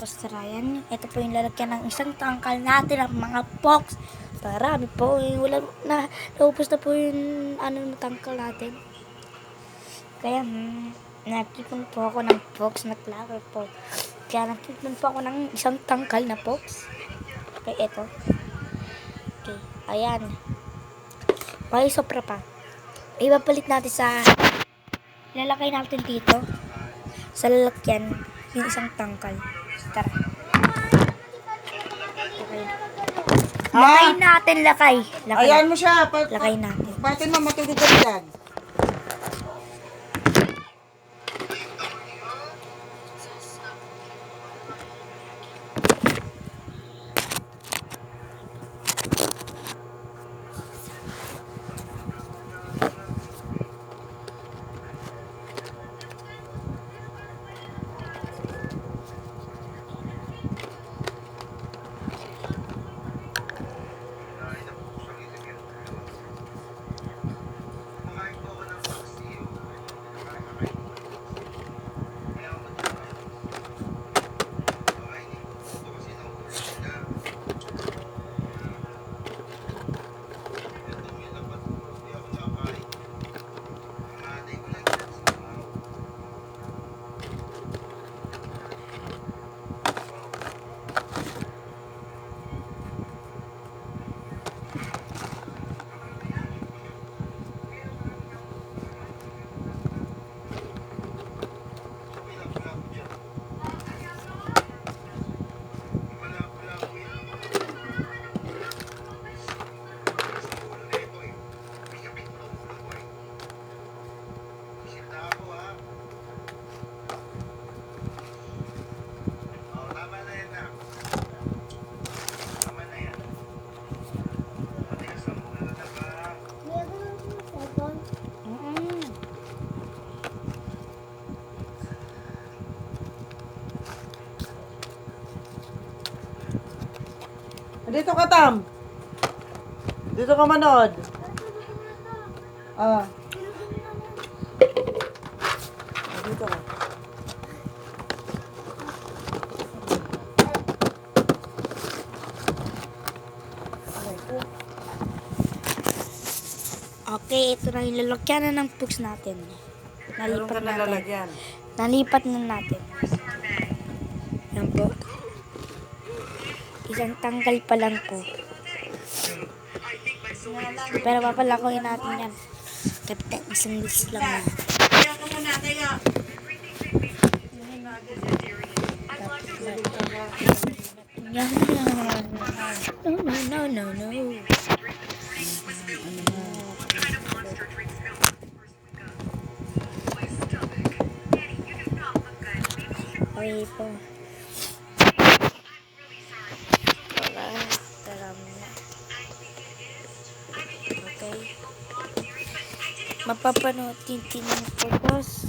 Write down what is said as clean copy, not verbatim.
Tapos tarayan, ito po yung lalagyan ng isang tangkal natin ng mga box. Marami po, wala na, naubos na po yung tangkal natin. Kaya, nakipon po ako ng box na flower po. Kaya nakipon po ako ng isang tangkal na box. Okay, ito. Okay, ayan. May sobra pa. Ipapalit natin sa, ilalagay natin dito, sa lalagyan, yung isang tangkal. Tara. Lakay natin, lakay. Ayan mo siya. Lakay natin. Batin mo, matulog ka dyan. Dito ka, Tam. Dito ka manood. Dito ka. Okay, ito na yung lalagyan na ng box natin. Meron ka na lalagyan. Nalipat na natin. Yan po. Isang tanggal pa lang po. Pero papalakuin natin yan. Kapit isang list lang yan. Kaya ka muna, kaya. Yan. No. Okay po. Okay. Mapapanood din po, boss.